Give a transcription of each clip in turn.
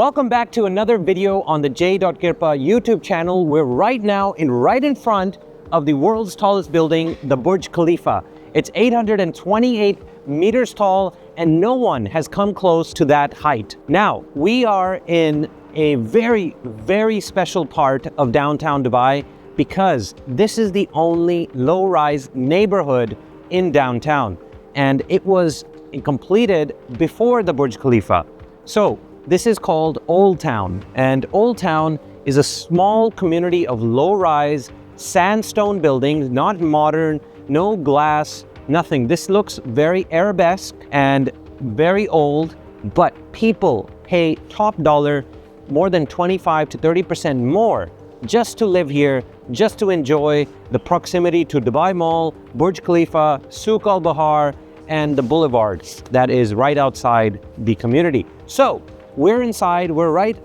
Welcome back to another video on the J.Kirpa YouTube channel. We're right now right in front of the world's tallest building, the Burj Khalifa. It's 828 meters tall and no one has come close to that height. Now, we are in a very, very special part of downtown Dubai because this is the only low-rise neighborhood in downtown. And it was completed before the Burj Khalifa. So, this is called Old Town, and Old Town is a small community of low-rise sandstone buildings, not modern, no glass, nothing. This looks very Arabesque and very old, but people pay top dollar, more than 25 to 30% more just to live here, just to enjoy the proximity to Dubai Mall, Burj Khalifa, Souk Al Bahar, and the boulevard that is right outside the community. So, we're inside, we're right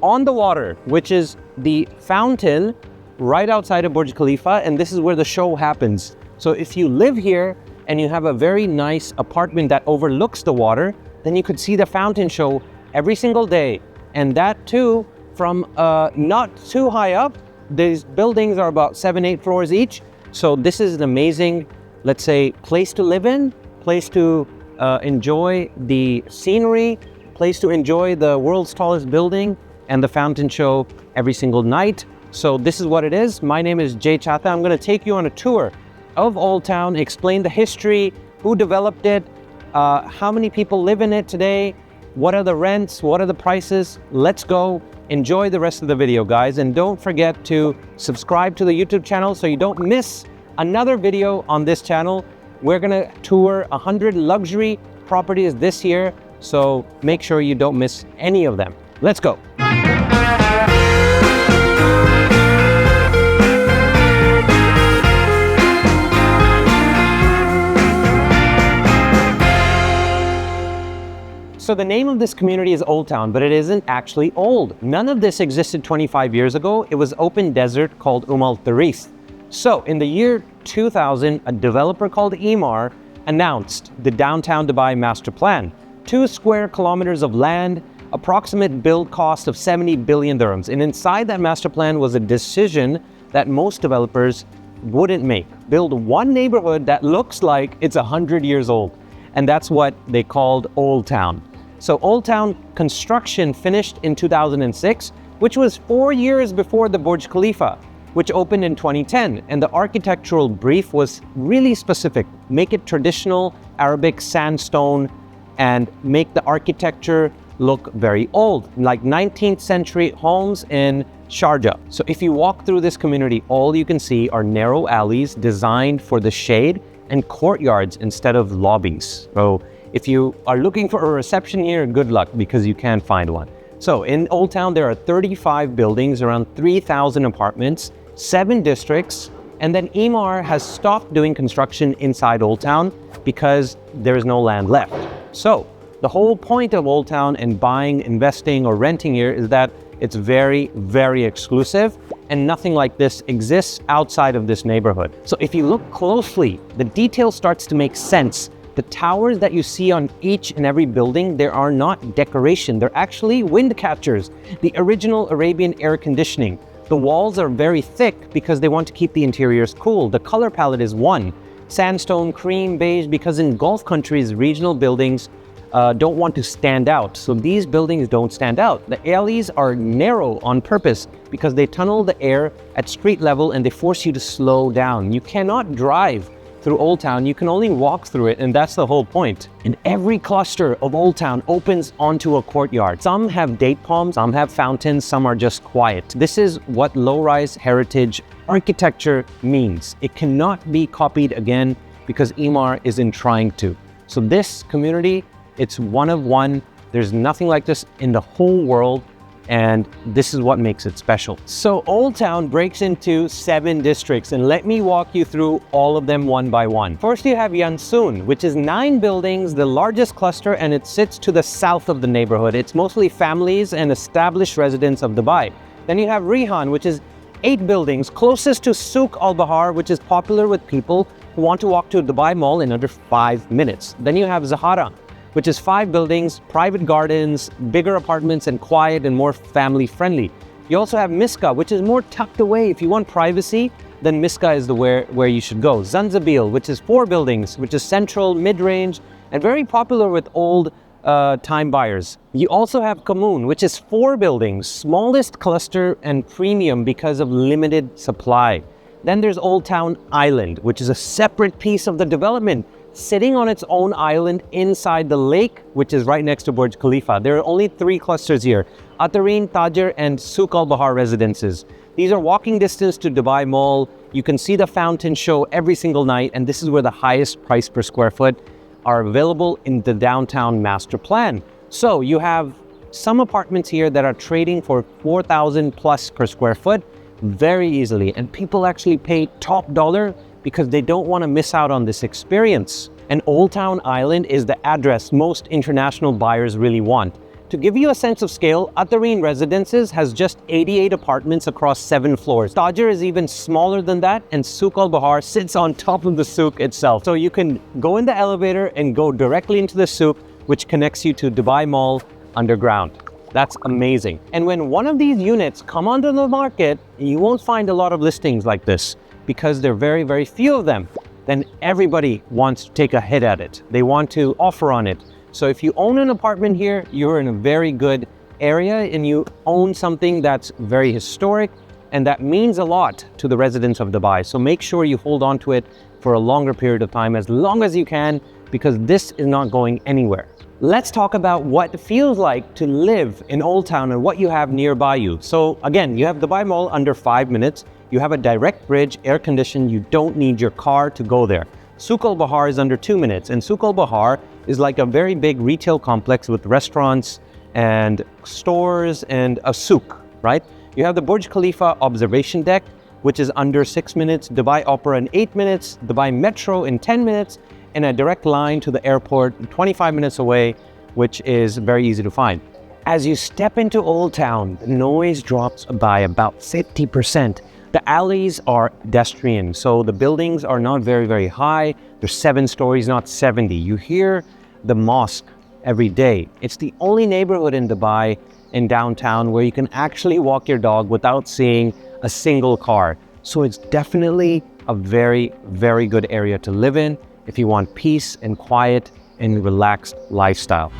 on the water, which is the fountain right outside of Burj Khalifa, and this is where the show happens. So if you live here and you have a very nice apartment that overlooks the water, then you could see the fountain show every single day. And that too, from not too high up. These buildings are about 7-8 floors each. So this is an amazing, let's say, place to live in, place to enjoy the scenery, place to enjoy the world's tallest building and the fountain show every single night. So this is what it is. My name is Chatha. I'm going to take you on a tour of Old Town, explain the history, who developed it, how many people live in it today, what are the rents, what are the prices. Let's go. Enjoy the rest of the video, guys. And don't forget to subscribe to the YouTube channel so you don't miss another video on this channel. We're going to tour 100 luxury properties this year. So make sure you don't miss any of them. Let's go. So the name of this community is Old Town, but it isn't actually old. None of this existed 25 years ago. It was open desert called Al Tarif. So in the year 2000, a developer called Emaar announced the Downtown Dubai Master Plan. 2 square kilometers of land, approximate build cost of 70 billion dirhams. And inside that master plan was a decision that most developers wouldn't make. Build one neighborhood that looks like it's 100 years old. And that's what they called Old Town. So Old Town construction finished in 2006, which was 4 years before the Burj Khalifa, which opened in 2010. And the architectural brief was really specific. Make it traditional Arabic sandstone and make the architecture look very old, like 19th century homes in Sharjah. So if you walk through this community, all you can see are narrow alleys designed for the shade and courtyards instead of lobbies. So if you are looking for a reception here, good luck because you can't find one. So in Old Town, there are 35 buildings, around 3,000 apartments, 7 districts, and then Emaar has stopped doing construction inside Old Town because there is no land left. So the whole point of Old Town and buying, investing, or renting here is that it's very, very exclusive and nothing like this exists outside of this neighborhood. So if you look closely, the detail starts to make sense. The towers that you see on each and every building, they are not decoration. They're actually wind catchers, the original Arabian air conditioning. The walls are very thick because they want to keep the interiors cool. The color palette is one. Sandstone, cream, beige, because in Gulf countries, regional buildings don't want to stand out. So these buildings don't stand out. The alleys are narrow on purpose because they tunnel the air at street level and they force you to slow down. You cannot drive through Old Town, you can only walk through it, and that's the whole point. And every cluster of Old Town opens onto a courtyard. Some have date palms, some have fountains, some are just quiet. This is what low-rise heritage architecture means. It cannot be copied again because Emaar isn't trying to. So this community, it's one of one. There's nothing like this in the whole world, and this is what makes it special. So Old Town breaks into 7 districts, and let me walk you through all of them one by one. First, you have Yansun, which is 9 buildings, the largest cluster, and it sits to the south of the neighborhood. It's mostly families and established residents of Dubai. Then you have Rihan, which is 8 buildings, closest to Souk Al Bahar, which is popular with people who want to walk to Dubai Mall in under 5 minutes. Then you have Zahara, which is 5 buildings, private gardens, bigger apartments, and quiet and more family friendly. You also have Miska, which is more tucked away. If you want privacy, then Miska is where you should go. Zanzabil, which is 4 buildings, which is central, mid-range, and very popular with old time buyers. You also have Kamoon, which is 4 buildings, smallest cluster and premium because of limited supply. Then there's Old Town Island, which is a separate piece of the development, sitting on its own island inside the lake, which is right next to Burj Khalifa. There are only 3 clusters here: Atarin, Tajer, and Souk Al Bahar residences. These are walking distance to Dubai Mall. You can see the fountain show every single night, and this is where the highest price per square foot are available in the downtown master plan. So you have some apartments here that are trading for 4,000 plus per square foot very easily, and people actually pay top dollar because they don't want to miss out on this experience. And Old Town Island is the address most international buyers really want. To give you a sense of scale, Atarin Residences has just 88 apartments across 7 floors. Tajer is even smaller than that, and Souk Al Bahar sits on top of the souk itself. So you can go in the elevator and go directly into the souk, which connects you to Dubai Mall underground. That's amazing. And when one of these units come onto the market, you won't find a lot of listings like this because there are very, very few of them. Then everybody wants to take a hit at it. They want to offer on it. So if you own an apartment here, you're in a very good area and you own something that's very historic and that means a lot to the residents of Dubai. So make sure you hold on to it for a longer period of time, as long as you can, because this is not going anywhere. Let's talk about what it feels like to live in Old Town and what you have nearby you. So again, you have Dubai Mall under 5 minutes. You have a direct bridge, air conditioned. You don't need your car to go there. Souk Al Bahar is under 2 minutes, and Souk Al Bahar is like a very big retail complex with restaurants and stores and a souk, right? You have the Burj Khalifa observation deck, which is under 6 minutes, Dubai Opera in 8 minutes, Dubai Metro in 10 minutes, and a direct line to the airport 25 minutes away, which is very easy to find. As you step into Old Town, the noise drops by about 50%. The alleys are pedestrian, so the buildings are not very, very high. They're 7 stories, not 70. You hear the mosque every day. It's the only neighborhood in Dubai, in downtown, where you can actually walk your dog without seeing a single car. So it's definitely a very, very good area to live in if you want peace and quiet and relaxed lifestyle.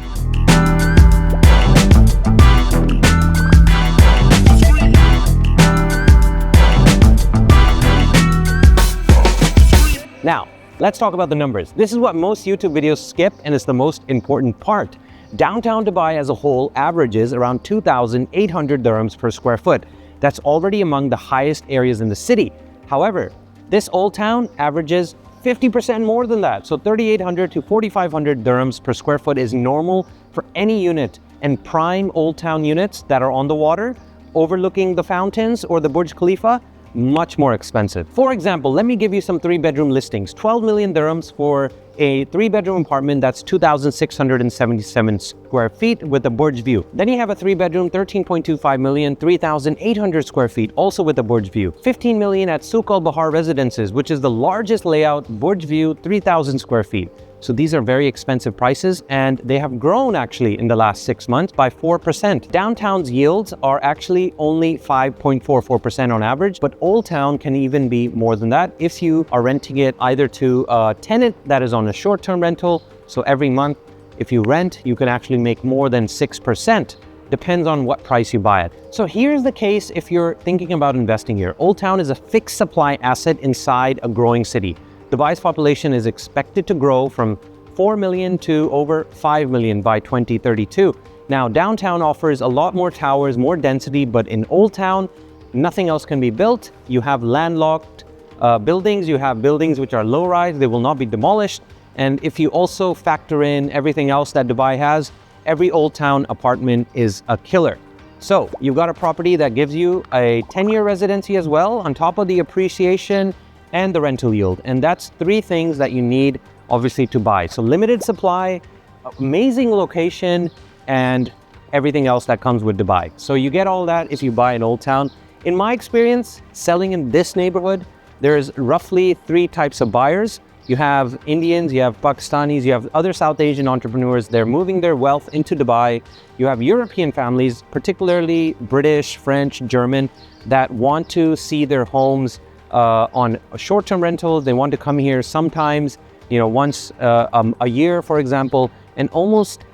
Now, let's talk about the numbers. This is what most YouTube videos skip, and it's the most important part. Downtown Dubai as a whole averages around 2,800 dirhams per square foot. That's already among the highest areas in the city. However, this Old Town averages 50% more than that. So 3,800 to 4,500 dirhams per square foot is normal for any unit. And prime Old Town units that are on the water, overlooking the fountains or the Burj Khalifa, much more expensive. For example, let me give you some 3-bedroom listings. 12 million dirhams for a 3-bedroom apartment that's 2,677 square feet with a Burj view. Then you have a 3-bedroom, 13.25 million, 3,800 square feet, also with a Burj view. 15 million at Souk Al Bahar Residences, which is the largest layout, Burj view, 3,000 square feet. So these are very expensive prices, and they have grown actually in the last 6 months by 4%. Downtown's yields are actually only 5.44% on average, but Old Town can even be more than that if you are renting it either to a tenant that is on a short-term rental. So every month, if you rent, you can actually make more than 6%. Depends on what price you buy it. So here's the case if you're thinking about investing here. Old Town is a fixed supply asset inside a growing city. Dubai's population is expected to grow from 4 million to over 5 million by 2032. Now, downtown offers a lot more towers, more density, but in Old Town, nothing else can be built. You have landlocked buildings, you have buildings which are low-rise, they will not be demolished. And if you also factor in everything else that Dubai has, every Old Town apartment is a killer. So you've got a property that gives you a 10-year residency as well, on top of the appreciation and the rental yield. And that's 3 things that you need, obviously, to buy. So limited supply, amazing location, and everything else that comes with Dubai. So you get all that if you buy in Old Town. In my experience, selling in this neighborhood, there's roughly 3 types of buyers. You have Indians, you have Pakistanis, you have other South Asian entrepreneurs. They're moving their wealth into Dubai. You have European families, particularly British, French, German, that want to see their homes on short-term rentals. They want to come here sometimes, once a year, for example, and almost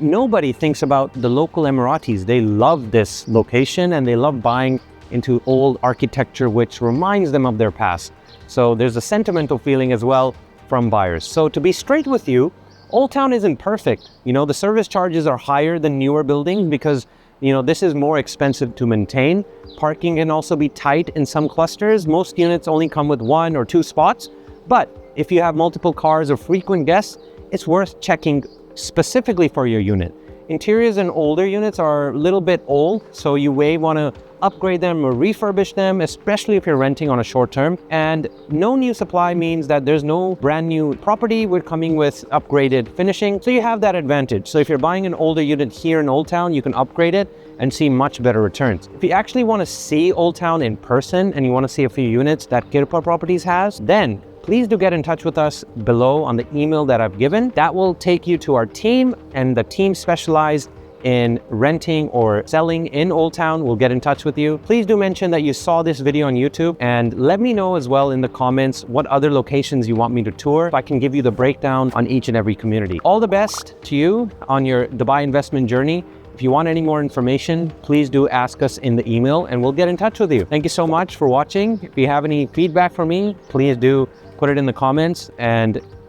nobody thinks about the local Emiratis. They love this location and they love buying into old architecture, which reminds them of their past. So there's a sentimental feeling as well from buyers. So to be straight with you, Old Town isn't perfect. The service charges are higher than newer buildings because this is more expensive to maintain. Parking can also be tight in some clusters. Most units only come with 1 or 2 spots. But if you have multiple cars or frequent guests, it's worth checking specifically for your unit. Interiors in older units are a little bit old, so you may want to upgrade them or refurbish them, especially if you're renting on a short term. And no new supply means that there's no brand new property. We're coming with upgraded finishing, so you have that advantage. So if you're buying an older unit here in Old Town, you can upgrade it and see much better returns. If you actually want to see Old Town in person and you want to see a few units that Kirpa Properties has, then please do get in touch with us below on the email that I've given. That will take you to our team, and the team specialized in renting or selling in Old Town will get in touch with you. Please do mention that you saw this video on YouTube, and let me know as well in the comments what other locations you want me to tour, so I can give you the breakdown on each and every community. All the best to you on your Dubai investment journey. If you want any more information, please do ask us in the email and we'll get in touch with you. Thank you so much for watching. If you have any feedback for me, please do put it in the comments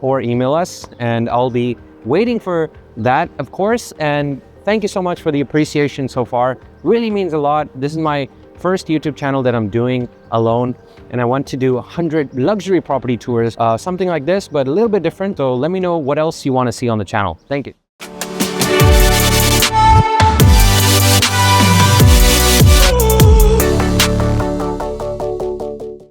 or email us, and I'll be waiting for that, of course. And thank you so much for the appreciation so far. Really means a lot. This is my first YouTube channel that I'm doing alone, and I want to do 100 luxury property tours, something like this, but a little bit different. So let me know what else you want to see on the channel. Thank you.